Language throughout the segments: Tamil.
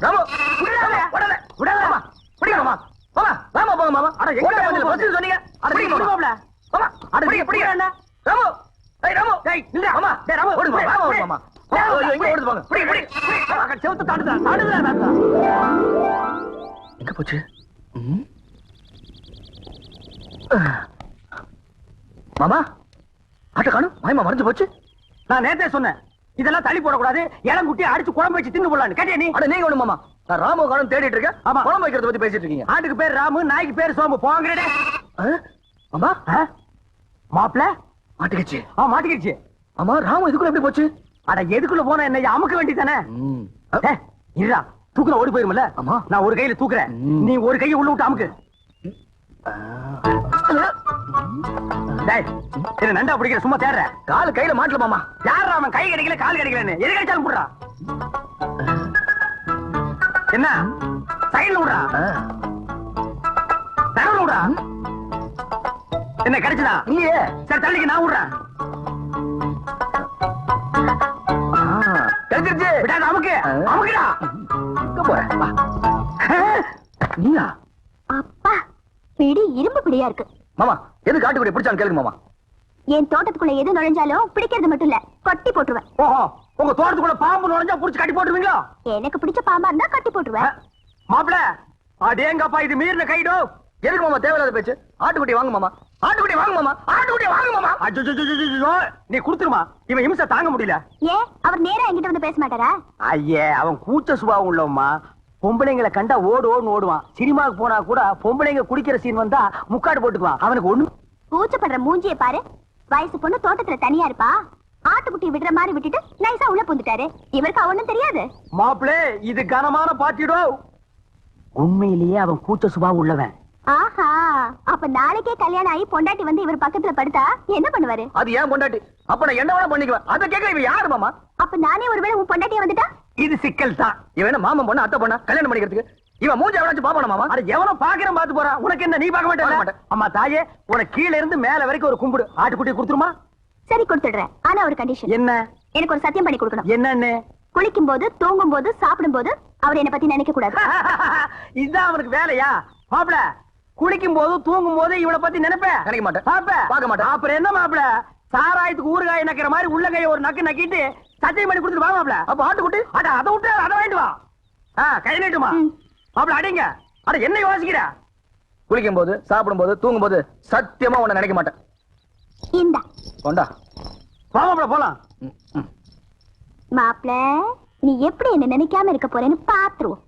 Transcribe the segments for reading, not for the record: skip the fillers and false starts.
ராமு விடல விடல மாமா பிடிங்க மாமா மாமா ராமா போங்க மாமா அட எங்க வந்து பஸ் சொன்னீங்க அட பிடிங்க மாமா மாமா அட பிடிங்க பிடிங்க அண்ணா ராமு டேய் ராமு டேய் நில்ல மாமா டேய் ராமு ஓடு மாமா ஓடு மாமா எங்க ஓடுது போங்க பிடிங்க பிடிங்க அங்க செவுத்து தாண்டுடா எங்க போச்சு மாமா ஆட்ட காணோம் மாயமா மறைஞ்சு போச்சு நான் நேத்தே சொன்னேன் இதெல்லாம் தள்ளி போடக்கூடாது இளங்குட்டி அடிச்சு குழம்பு வச்சு தின்னு போடலான்னு கேட்டியா நீ அட நீங்க ஒண்ணு மாமா நான் ராமு காணும் தேடிட்டு இருக்கேன் ஆமா குழம்பு வைக்கிறத பத்தி பேசிட்டு இருக்கீங்க ஆட்டுக்கு பேர் ராமு நாய்க்கு பேர் சோம்பு போங்கடே மாமா மாப்ள மாட்டிக்கிச்சு மாட்டிக்கிச்சு ஆமா ராமு இதுக்குள்ள எப்படி போச்சு அட எதுக்குள்ள போனா என்ன அமுக்க வேண்டியதானே இருடா தூக்குற ஓடி போயிருமல்ல ஆமா நான் ஒரு கையில தூக்குறேன் நீ ஒரு கையை உள்ள விட்டு அமுக்கு என்ன நண்டா பிடிக்கிற சும்மா தேடுற காலு கையில மாட்டல மாமா யாரா அவன் கை கிடைக்கல கால் கிடைக்கலன்னு எது கிடைச்சாலும் போடுறா என்ன சைடுல விடுறா தரவுல விடுறா என்ன கிடைச்சதா இல்லையே சரி தள்ளிக்கு நான் விடுறேன் கிடைச்சிருச்சு விடாத அமுக்கு அமுக்குடா எங்க போற நீயா அப்பா பிடி இரும்பு பிடியா இருக்கு மாமா எது காட்டுக்குடி பிடிச்சான்னு கேளுங்க மாமா என் தோட்டத்துக்குள்ள எது நுழைஞ்சாலும் பிடிக்கிறது மட்டும் இல்ல கட்டி போட்டுருவேன் ஓஹோ உங்க தோட்டத்துக்குள்ள பாம்பு நுழைஞ்சா புடிச்சு கட்டி போட்டுருவீங்களா எனக்கு பிடிச்ச பாம்பா இருந்தா கட்டி போட்டுருவேன் மாப்பிள அடேங்கப்பா இது மீறின கைடோ எதுக்கு மாமா தேவையில்லாத பேச்சு ஆட்டுக்குட்டி வாங்க மாமா ஆட்டுக்குட்டி வாங்க மாமா ஆட்டுக்குட்டி வாங்க மாமா அஜ்ஜோ நீ குடுத்துருமா இவன் இம்சை தாங்க முடியல ஏன் அவர் நேரா என்கிட்ட வந்து பேச மாட்டாரா ஐயே அவன் கூச்ச சுபாவம் உள்ளவமா பொம்பளைங்களை கண்டா ஓடுன்னு ஓடுவான் சினிமாவுக்கு போனா கூட பொம்பளைங்க குடிக்கிற சீன் வந்தா முக்காடு போட்டுக்குவான் அவனுக்கு ஒண்ணு கூச்சப்படுற மூஞ்சிய பாரு வயசு பொண்ணு தோட்டத்துல தனியா இருப்பா ஆட்டுக்குட்டி விடுற மாதிரி விட்டுட்டு நைசா உள்ள புந்துட்டாரு இவருக்கு அவனும் தெரியாது மாப்பிளே இது கனமான பாட்டிடோ உண்மையிலேயே அவன் கூச்ச சுபாவம் உள்ளவன் ஆஹா அப்ப நாளைக்கே கல்யாணம் ஆகி பொண்டாட்டி வந்து இவர் பக்கத்துல படுத்தா என்ன பண்ணுவாரு அது ஏன் பொண்டாட்டி அப்ப நான் என்ன வேணா பண்ணிக்குவேன் அதை கேட்க இவன் யாரு மாமா அப்ப நானே ஒருவேளை உன் பொண்டாட்டியா வந்துட்டா இது சிக்கல் தான் இவன் மாமன் பொண்ணு அத்தை பொண்ணா கல்யாணம் பண்ணிக்கிறதுக்கு இவன் மூஞ்சி எவனாச்சும் பாப்பானா மாமா அட எவனோ பாக்குறேன் பாத்து போறான் உனக்கு என்ன நீ பார்க்க மாட்டே அம்மா தாயே உனக்கு கீழ இருந்து மேல வரைக்கும் ஒரு கும்பிடு ஆட்டுக்குட்டி கொடுத்துருமா சரி கொடுத்துடுறேன் ஆனா ஒரு கண்டிஷன் என்ன எனக்கு ஒரு சத்தியம் பண்ணி கொடுக்கணும் என்னன்னு குளிக்கும் போது தூங்கும் போது சாப்பிடும் போது அவர் என்ன பத்தி நினைக்க கூடாது இதுதான் அவனுக்கு வேலையா மாப்பிள குளிக்கும் போது தூங்கும் போது இவனை பத்தி நினைப்பேன் நினைக்க மாட்டேன் பார்க்க மாட்டேன் அப்புறம் என்ன மாப்பிள சாராயத்துக்கு ஊறுகாய் நக்கிற மாதிரி உள்ள கைய ஒரு நக்கு நக்கிட்டு சத்தியம் பண்ணி கொடுத்துட்டு வா மாப்பிள அப்ப ஆட்டுக்குட்டி அட அதை விட்டு அதை வாங்கிட்டு வா கை நீட்டுமா மாப்பிள அடிங்க அட என்ன யோசிக்கிற குளிக்கும் போது சாப்பிடும் போது தூங்கும் போது சத்தியமா உன்னை நினைக்க மாட்டேன் இந்த கொண்டா வா மாப்பிள போலாம் மாப்பிள நீ எப்படி என்ன நினைக்காம இருக்க போறேன்னு பாத்துருவோம்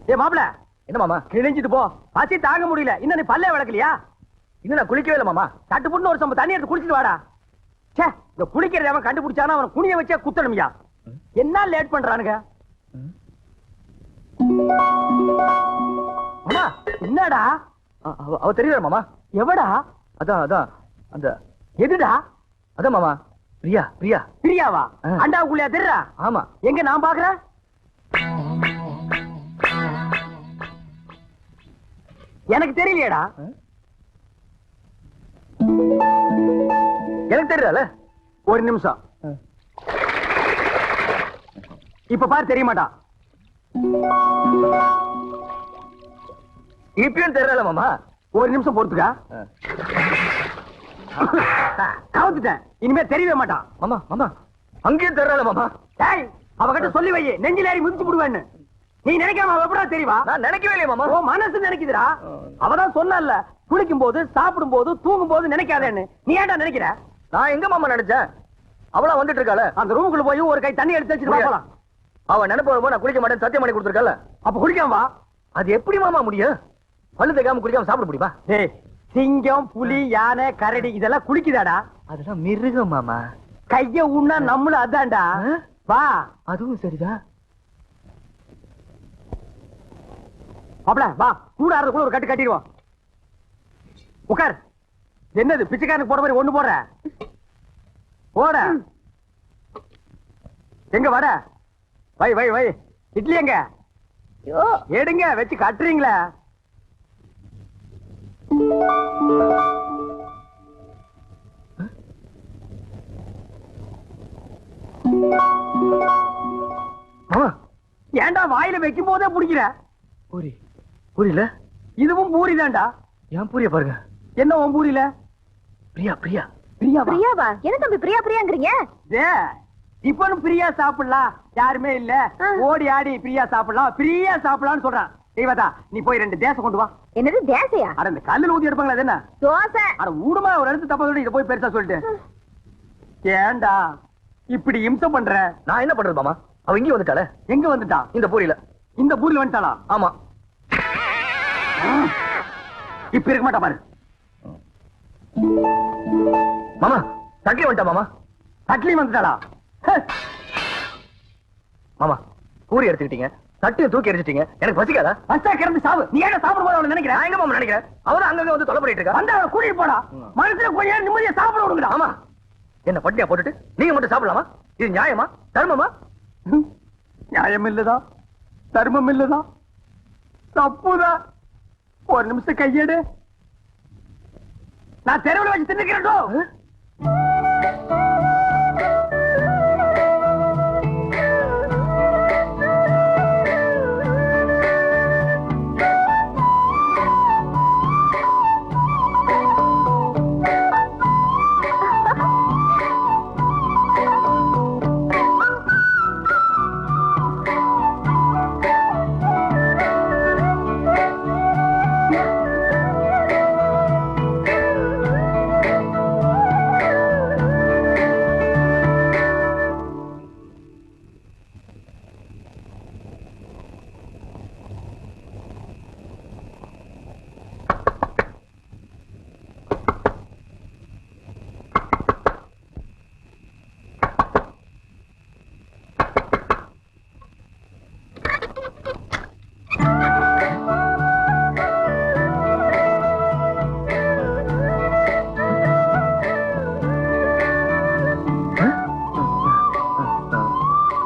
ஏ மாப்பிள என்ன மாமா கிழிஞ்சிட்டு போ பசி தாங்க முடியல இன்னும் நீ பல்லே விளக்கலையா இன்னும் நான் குளிக்கவே இல்லை மாமா தட்டு புண்ணு ஒரு சம்ப தண்ணி எடுத்து குளிச்சுட்டு வாடா சே இந்த குளிக்கிறத அவன் கண்டுபிடிச்சானா அவன் குனிய வச்சே குத்தணுமியா என்ன லேட் பண்றானுங்க மாமா என்னடா அவ தெரியல மாமா எவடா அதான் அதான் அந்த எதுடா அதான் மாமா பிரியா பிரியா பிரியாவா அண்டாவுக்குள்ளையா தெரியறா ஆமா எங்க நான் பாக்குறேன் எனக்கு தெரியலையடா எனக்கு தெரியல ஒரு நிமிஷம் இப்ப பாரு தெரிய மாட்டான் இப்பயும் தெரியல மாமா ஒரு நிமிஷம் பொறுத்துக்கா கவுத்துட்டேன் இனிமே தெரியவே மாட்டான் மாமா மாமா அங்கேயும் தெரியல மாமா டேய் அவகிட்ட சொல்லி வை நெஞ்சில ஏறி மிதிச்சு விடுவேன்னு நீ நினைக்காம அவ எப்படா தெரியவா நான் நினைக்கவே இல்லையா மாமா ஓ மனசு நினைக்குதுடா அவதான் சொன்னல்ல குளிக்கும் போது சாப்பிடும் போது தூங்கும் போது நினைக்காதேன்னு நீ ஏன்டா நினைக்கிற நான் எங்க மாமா நினைச்சேன் அவளா வந்துட்டு இருக்காள அந்த ரூமுக்குள்ள போய் ஒரு கை தண்ணி எடுத்து வச்சுட்டு போலாம் அவ நினைப்பு வரும்போது நான் குளிக்க மாட்டேன் சத்தியம் பண்ணி கொடுத்துருக்கல அப்ப குளிக்காம வா அது எப்படி மாமா முடியும் பல்லு தேக்காம குளிக்காம சாப்பிட முடியுமா டேய் சிங்கம் புலி யானை கரடி இதெல்லாம் குளிக்குதாடா அதெல்லாம் மிருகம் மாமா கைய உண்ணா நம்மளும் அதான்டா வா அதுவும் சரிதான் மாப்ள வா கூடாறதுக்குள்ள ஒரு கட்டு கட்டிடுவோம் உட்கார் என்னது பிச்சைக்காரனுக்கு போற மாதிரி ஒண்ணு போடுற போட எங்க வட வை வை வை இட்லி எங்க எடுங்க வச்சு கட்டுறீங்களா ஏன்டா வாயில வைக்கும் போதே பிடிக்கிற? பூரி பூரியில இதுவும் பூரி தான்டா. ஏன் பூரிய பாருங்க. என்ன உன் பூரியில? பிரியா பிரியா பிரியாவா? என்ன தம்பி பிரியா பிரியாங்கறீங்க? இப்பனும் பிரியா சாப்பிடலாம், யாருமே இல்ல, ஓடி ஆடி பிரியா சாப்பிடலாம், பிரியா சாப்பிடலாம்னு சொல்றான். தெய்வதா, நீ போய் 2 தேசை கொண்டு வா. என்னது தேசையா? அட இந்த கல்லுல ஊத்தி எடுப்பாங்களா? அது என்ன தோசை? அட ஊடுமா, ஒரு இடத்து தப்பா சொல்லி இதை போய் பெருசா சொல்லிட்டு. ஏண்டா இப்படி இம்சை பண்ற? நான் என்ன பண்றது மாமா? அவ இங்கே வந்துட்டாளே. எங்க வந்துட்டா? இந்த பூரியில. இந்த பூரியில வந்துட்டாளா? ஆமா. இப்ப இருக்க மாட்டா பாரு. மாமா தட்லி வந்துட்டா மாமா. தட்லி வந்துட்டாளா? மாமா பூரி எடுத்துக்கிட்டீங்க, தட்டியை தூக்கி எரிச்சிட்டீங்க. எனக்கு பசிக்காதா? பஸ்டா கிளம்பி சாவு. நீ ஏன் சாப்பிடும் போது அவளை நினைக்கிறேன்? நான் எங்க மாமா நினைக்கிறேன்? அவதான் அங்கங்க வந்து தொலை பண்ணிட்டு இருக்கா. வந்து அவளை கூட்டிட்டு போடா. மனசுல கொஞ்ச நேரம் நிம்மதியா சாப்பிட விடுங்கடா. ஆமா, என்ன பட்டியா போட்டுட்டு நீங்க மட்டும் சாப்பிடலாமா? இது நியாயமா? தர்மமா? நியாயம் இல்லதா, தர்மம் இல்லதா, தப்புதான். ஒரு நிமிஷம் கையெடு. நான் தெருவில் வச்சு தின்னுக்கிறேன்.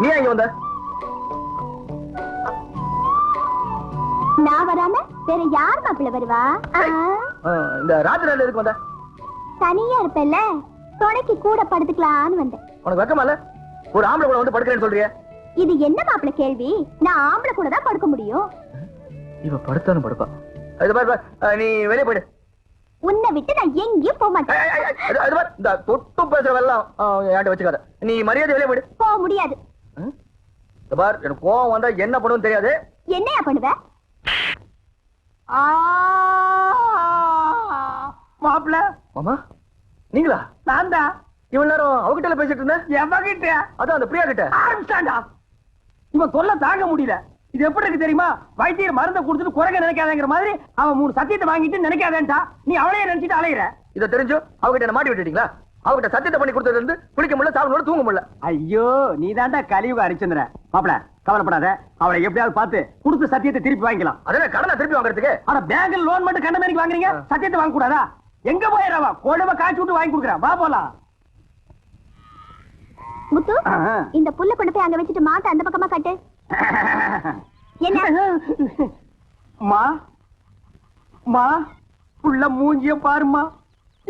நீ எங்க வந்த? நான் வராம வேற யார் மாப்பிள்ள வருவா? இந்த ராத்திரி எதுக்கு வந்த? தனியா இருப்பேல்ல, துணைக்கு கூட படுத்துக்கலான்னு வந்தேன். உனக்கு வெக்கமா இல்ல? ஒரு ஆம்பளை கூட வந்து படுக்கிறேன்னு சொல்றிய? இது என்ன மாப்பிள்ள கேள்வி? நான் ஆம்பளை கூட தான் படுக்க முடியும். இவ படுத்தாலும் படுப்பா. இது பாரு, நீ வெளியே போயிடு. உன்னை விட்டு நான் எங்கேயும் போக மாட்டேன். இந்த தொட்டு பேசுறவெல்லாம் என்கிட்ட வச்சுக்காத. நீ மரியாதை வெளியே போயிடு. போக முடியாது. பார், எனக்கு கோவம் வந்தா என்ன பண்ணுன்னு தெரியாது. என்னையா பண்ணுவ? மாப்பிள்ள. மாமா நீங்களா? நான் தான். இவ்வளவு நேரம் அவகிட்ட பேசிட்டு இருந்தேன். எவகிட்ட? அதான் அந்த பிரியா கிட்ட. ஆரம்பிச்சாண்டா. இவன் தொல்லை தாங்க முடியல. இது எப்படி இருக்கு தெரியுமா? வைத்தியர் மருந்தை கொடுத்துட்டு குறைக்க நினைக்காதங்கிற மாதிரி அவன் 3 சத்தியத்தை வாங்கிட்டு நினைக்காதேன்டா. நீ அவளையே நினைச்சிட்டு அலையிற. இதை தெரிஞ்சு அவகிட்ட என்ன மாட்டி விட்டுட்டீங்களா? அவகிட்ட சத்தியத்தை பண்ணி கொடுத்ததுல இருந்து குளிக்க முடியல, சாப்பிட முடியல, தூங்க முடியல. ஐயோ, நீ தாண்டா கலியுக ஹரிச்சந்திர. மாப்பிள கவலைப்படாத, அவளை எப்படியாவது பார்த்து கொடுத்த சத்தியத்தை திருப்பி வாங்கிக்கலாம். அதே கடனை திருப்பி வாங்குறதுக்கு? ஆனா பேங்க்ல லோன் மட்டும் கண்ட மாதிரி வாங்குறீங்க, சத்தியத்தை வாங்க கூடாதா? எங்க போயிடவா? கொழுவ காய்ச்சி விட்டு வாங்கி கொடுக்குறேன். வா போலாம். முத்து, இந்த புல்ல கொண்டு போய் அங்க வச்சுட்டு மாட்ட அந்த பக்கமா கட்டு. என்ன மா மா புள்ள மூஞ்சிய பாருமா.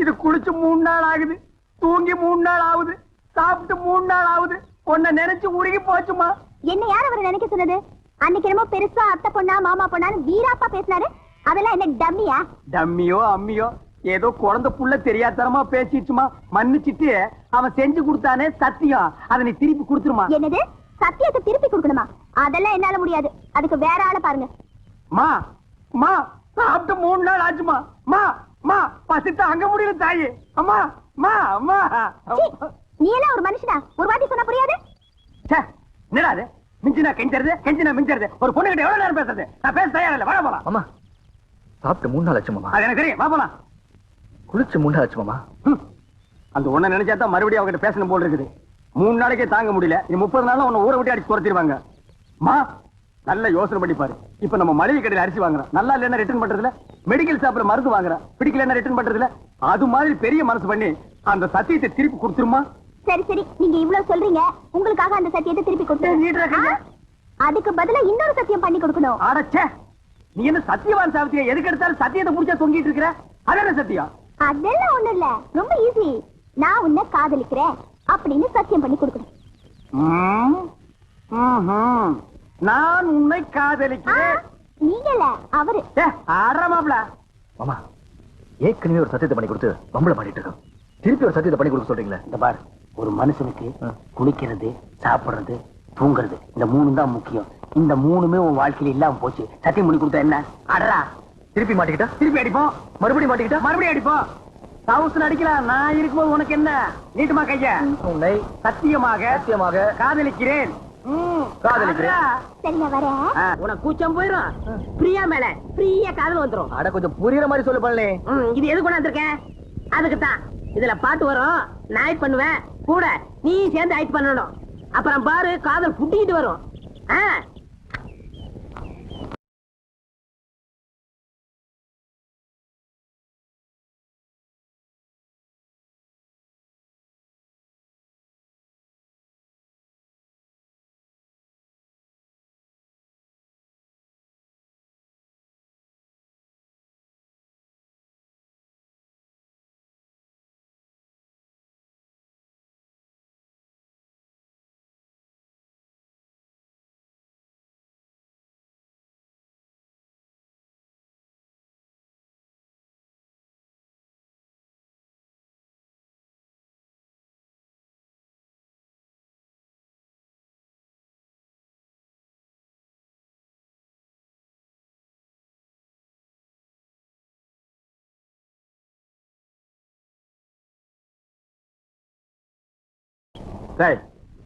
இது குளிச்சு 3 நாள் ஆகுது, தூங்கி 3 நாள் ஆகுது, சாப்பிட்டு 3 நாள் ஆகுது. உன்னை நினைச்சு உருகி போச்சுமா. என்ன யார் அவரை நினைக்க சொன்னது? அன்னைக்கு என்னமோ பெருசா அத்தை பொண்ணா மாமா பொண்ணான்னு வீராப்பா பேசினாரு. அதெல்லாம் என்ன டம்மியா? டம்மியோ அம்மியோ ஏதோ குழந்தை புள்ள தெரியாதனமா பேசிடுச்சுமா. மன்னிச்சிட்டு அவன் செஞ்சு கொடுத்தானே சத்தியம், அதை நீ திருப்பி கொடுத்துருமா. என்னது? சத்தியத்தை திருப்பி கொடுக்கணுமா? அதெல்லாம் என்னால முடியாது. அதுக்கு வேற ஆளை பாருங்க. மா மா சாப்பிட்டு 3 நாள் ஆச்சுமா. மா மா பசித்த அங்க முடியல தாயி. அம்மா மா அம்மா. நீ எல்லாம் ஒரு மனுஷனா? ஒரு வாட்டி சொன்னா புரியாது? என்னடா அது? மிஞ்சினா கெஞ்சறது, கெஞ்சினா மிஞ்சறது. ஒரு பொண்ணு கிட்ட எவ்வளவு நேரம் பேசுறது? நான் பேச தயாரா இல்ல. வர போலாம். அம்மா சாப்பிட்டு 3 நாள் ஆச்சு மாமா. அது எனக்கு தெரியும். வா போலாம். குளிச்சு 3 நாள் ஆச்சு மாமா. அந்த ஒண்ணு நினைச்சாதான் மறுபடியும் அவகிட்ட பேசணும் போல் இருக்குது. 3 நாளைக்கே தாங்க முடியல. இனி 30 நாள் உன்னை ஊரை விட்டு அடிச்சு துரத்திடுவாங்க. மா நல்ல யோசனை பண்ணி பாரு. இப்ப நம்ம மளிகை கடையில் அரிசி வாங்குறோம், நல்லா இல்லைன்னா ரிட்டர்ன் பண்றதுல, மெடிக்கல் ஷாப்ல மருந்து வாங்குறோம், பிடிக்கலன்னா ரிட்டர்ன் பண்றதுல, அது மாதிரி பெரிய மனசு பண்ணி அந்த சத்தியத்தை திருப்பி கொடுத்துருமா. சரி சரி, நீங்க இவ்வளவு சொல்றீங்க, உங்களுக்காக அந்த சத்தியத்தை திருப்பி கொடுத்து அதுக்கு பதிலா இன்னொரு சத்தியம் பண்ணி கொடுக்கணும். அடச்சே, நீ என்ன சத்தியவான் சாவித்தியா? எதுக்கு எடுத்தாலும் சத்தியத்தை முடிச்சா தொங்கிட்டு இருக்கிற? அது என்ன சத்தியம்? அதெல்லாம் ஒண்ணு இல்ல, ரொம்ப ஈஸி. நான் உன்னை காதலிக்கிறேன் அப்படின்னு சத்தியம் பண்ணி கொடுக்கணும். நான் உன்னை காதலிக்கிறேன். நீங்கல அவரு. ஆடுறமாப்ல. மாமா ஏற்கனவே ஒரு சத்தியத்தை பண்ணி கொடுத்து பம்பளை பண்ணிட்டு இருக்கோம். திருப்பி ஒரு சத்தியத்தை பண்ணி கொடுக்க சொல்றீங்களா? இந்த பார், ஒரு மனுஷனுக்கு குளிக்கிறது, சாப்பிடுறது, தூங்குறது, இந்த 3 தான் முக்கியம். இந்த 3மே உன் வாழ்க்கையில இல்லாம போச்சு. சத்தியம் பண்ணி கொடுத்தா என்ன? அடரா. திருப்பி மாட்டிக்கிட்டா? திருப்பி அடிப்போம். மறுபடியும் மாட்டிக்கிட்டா? மறுபடியும் அடிப்போம். தவுசன் அடிக்கலாம். நான் இருக்கும்போது உனக்கு என்ன? நீட்டுமா கைய. உன்னை சத்தியமாக காதலிக்கிறேன். காதலிக்கிறேன். சரி நான் வரேன். உனக்கு கூச்சம் போயிரும். பிரியா மேல பிரியா காதல் வந்துரும். அட கொஞ்சம் புரியுற மாதிரி சொல்லு பண்ணலே. இது எது கொண்டாந்துருக்கேன்? அதுக்குத்தான். இதுல பாட்டு வரும், நான் ஆக்ட் பண்ணுவேன், கூட நீ சேர்ந்து ஆக்ட் பண்ணணும். அப்புறம் பாரு காதல் புட்டிக்கிட்டு வரும்.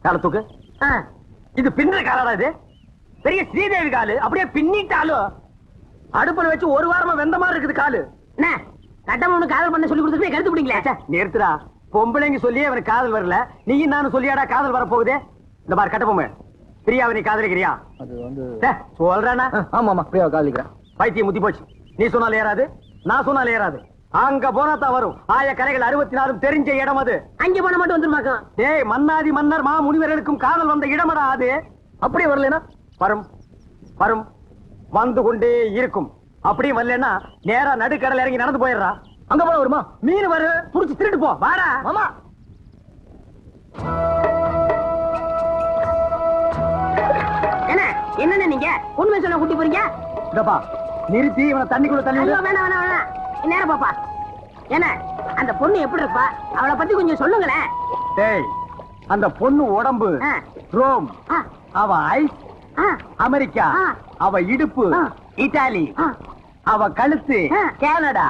காலத்துக்கு இது பின்ன காலடா. இது பெரிய ஸ்ரீதேவி காலு. அப்படியே பின்னிட்டாலும் அடுப்புல வச்சு ஒரு வாரமா வெந்த மாதிரி இருக்குது காலு. என்ன கட்டமனு காதல் பண்ண சொல்லி கொடுத்துட்டு கருத்து பிடிங்களா? நிறுத்துடா. பொம்பளைங்க சொல்லியே அவனுக்கு காதல் வரல. நீயும் நானும் சொல்லியாடா காதல் வர போகுது. இந்த பார் கட்டபொம்மை, பிரியாவை நீ காதலிக்கிறியா? அது வந்து சொல்றானா? ஆமாமா பிரியாவை காதலிக்கிறேன். பைத்தியம் முத்தி போச்சு. நீ சொன்னாலும் ஏறாது, நான் சொன்னாலும் ஏறாது. அங்க போனா தான் வரும். ஆய கரைகள் 64 தெரிஞ்ச இடம் அது. அங்க போன மட்டும் வந்துருமாக்கும். டேய், மன்னாதி மன்னர் மா முனிவர்களுக்கும் காதல் வந்த இடமடா அது. அப்படியே வரலனா வரும் வரும் வந்து கொண்டே இருக்கும். அப்படியே வரலன்னா நேரா நடுக்கடல் இறங்கி நடந்து போயிடுறா. அங்க போன வருமா? மீன் வரு, புடிச்சு திருட்டு போ. வாடா மாமா. என்ன நீங்க உண்மை சொல்ல கூட்டி போறீங்க? இதப்பா நிறுத்தி இவனை தண்ணிக்குள்ள தள்ளி. வேணாம் வேணாம் வேணாம். நேரம் பாப்பா. என்ன அந்த பொண்ணு எப்படி இருப்பா? அவளை பத்தி கொஞ்சம் சொல்லுங்களேன். டேய், அந்த பொண்ணு உடம்பு ரோம், அவ ஐஸ் அமெரிக்கா, அவ இடுப்பு இத்தாலி, அவ கழுத்து கனடா.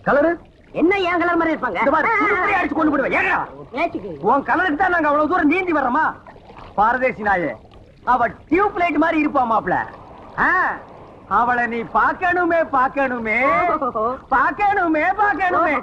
கலரு என்ன என் கலர் மாதிரி இருப்பாங்க? அடிச்சு கொண்டு போடுவேன். ஏடா உன் கலருக்கு தான் நாங்க அவ்வளவு தூரம் நீந்தி வர்றோமா? பாரதேசி நாயே, அவ டியூப் லைட் மாதிரி இருப்பா மாப்ள. அவளை நீ பார்க்கணுமே பார்க்கணுமே பார்க்கணுமே பார்க்கணுமே.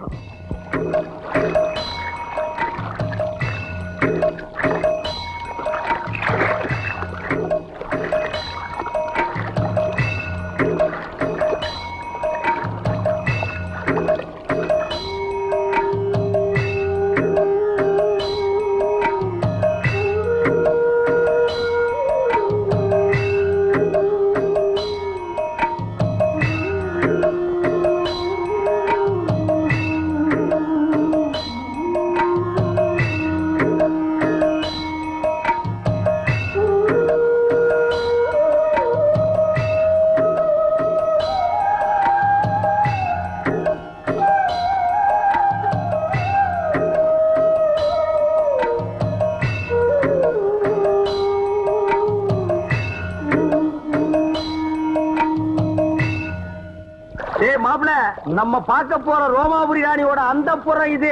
நம்ம பார்க்க போற ரோமாபுரி ராணியோட அந்த புறம் இது.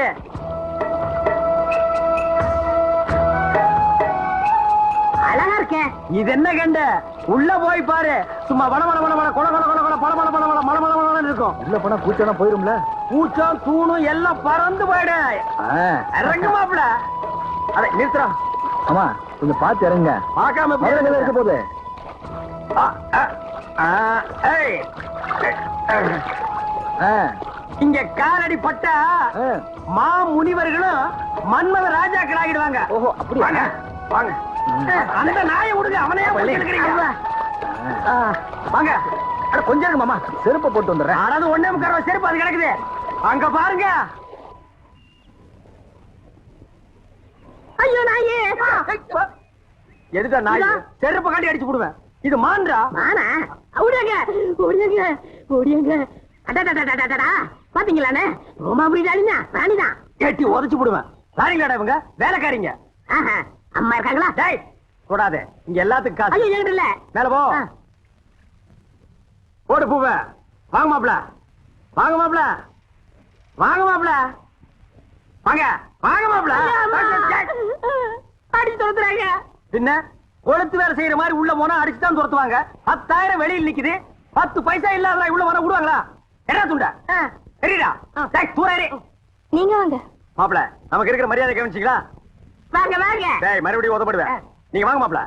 அழகா இருக்கே. இது என்ன கண்ட? உள்ள போய் பாரு. சும்மா வட வட வட வட கொல கொல கொல கொல பட பட பட பட மல மல மல இருக்கும். உள்ள போனா கூச்சம் போயிரும்ல. கூச்சம் தூணும் எல்லாம் பறந்து போயிடு. இறங்கு மாப்ள. அட நிறுத்துறா. ஆமா கொஞ்சம் பார்த்து இறங்க. பார்க்காம போய் இருக்க போகுது. இங்க காலடி பட்டா மா முனிவர்களும் மன்மத ராஜாக்கள் ஆகிடுவாங்க. ஓஹோ அப்படி வாங்க வாங்க. அந்த நாயை விடுங்க. அவனையே வாங்க. கொஞ்சம் இருக்கு மாமா, செருப்பை போட்டு வந்துடுறேன். அதாவது 1.25 ரூபாய் செருப்பு அது கிடக்குது. அங்க பாருங்க. ஐயோ நாயே. எதுக்கா நாய்? செருப்பு காட்டி அடிச்சு போடுவேன். இது மான்றா. மானா ஓடியாங்க ஓடியாங்க ஓடியாங்க. அடடடடடடடா பாத்தீங்களானே, ரோமாபுரி ராணினா ராணிதான். கேட்டி உதச்சு போடுவேன். ராணிங்களாடா இவங்க, வேலைக்காரிங்க. ஆஹா, அம்மா இருக்காங்களா? டேய் தொடாதே, இங்க எல்லாத்துக்கும் காசு. ஐயோ என்கிட்ட இல்ல. மேல போ. போடு பூவ. வாங்க மாப்ள, வாங்க மாப்ள, வாங்க மாப்ள, வாங்க வாங்க மாப்ள. அடி துரத்துறாங்க. பின்ன கொளுத்து வேலை செய்யற மாதிரி உள்ள போனா அடிச்சுதான் துரத்துவாங்க. 10,000 வெளியில் நிக்குது, 10 பைசா இல்லாத உள்ள போனா விடுவாங்களா? என்ன துண்ட சரிடா. தூரே நீங்க வாங்க. மாப்ள, நமக்கு இருக்கிற மரியாதை கவனிச்சீங்களா? வாங்க வாங்க. டேய் மறுபடியும் உதப்படுவேன். நீங்க வாங்க மாப்ள.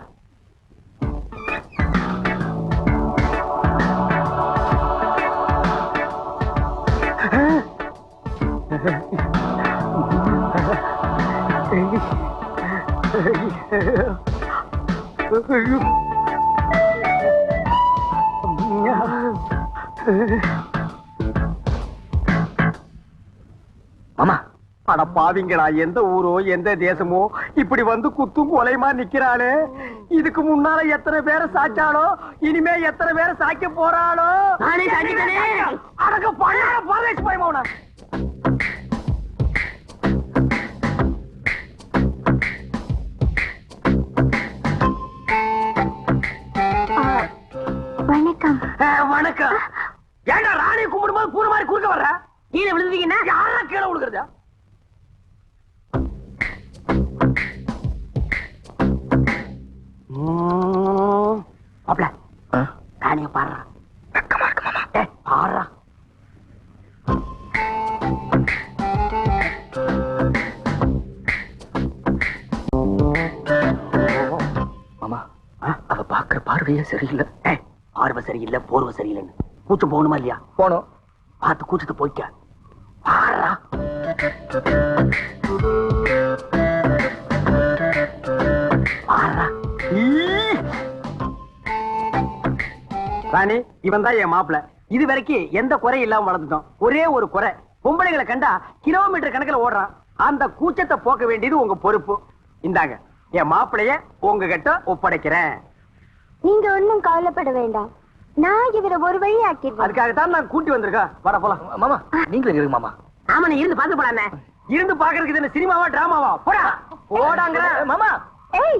மாமா அட பாவிங்களா, எந்த ஊரோ எந்த தேசமோ இப்படி வந்து குத்தும் கொலைமா நிக்கிறாளே. இதுக்கு முன்னால எத்தனை பேரை சாச்சாலோ, இனிமே எத்தனை பேரை சாய்க்க போறாளோ. நானே சாய்ச்சிட்டேனே. அடக்க பண்ணாட பரதேசி பயமாவன. வணக்கம். வணக்கம். ஏண்டா ராணி கும்பிடும்போது பூர மாதிரி குறுக்க வர்ற? கீழே விழுந்தீங்கன்னா யாரா கீழே விழுகிறதா? அப்பல ராணிய பாடுறா. வெக்கமா இருக்கு மாமா. பாடுறா. மாமா அவ பாக்குற பார்வையே சரியில்லை. பார்வை சரியில்லை, போர்வை சரியில்லைன்னு கூச்சம் போகணுமா இல்லையா? போனோம். பார்த்து கூச்சத்தை போய்க்க. பாடுறா. பாடுறா. ராணி, இவன் தான் என் மாப்பிள. இது வரைக்கும் எந்த குறையும் இல்லாம வளர்ந்துட்டோம். ஒரே ஒரு குறை, பொம்பளைகளை கண்டா கிலோமீட்டர் கணக்குல ஓடுறான். அந்த கூச்சத்தை போக்க வேண்டியது உங்க பொறுப்பு. இந்தாங்க என் மாப்பிளைய உங்ககிட்ட ஒப்படைக்கிறேன். நீங்க ஒண்ணும் கவலைப்பட வேண்டாம். நான் இவரை ஒரு வழி ஆக்கிடுவேன். அதுக்காகத்தான் நான் கூட்டி வந்திருக்கேன். வர போலாம். மாமா நீங்களும் இருங்க மாமா. ஆமா, நீ இருந்து பாத்து போலாமே. இருந்து பாக்குறதுக்கு இது சினிமாவா டிராமாவா? போடா போடாங்க மாமா. ஏய்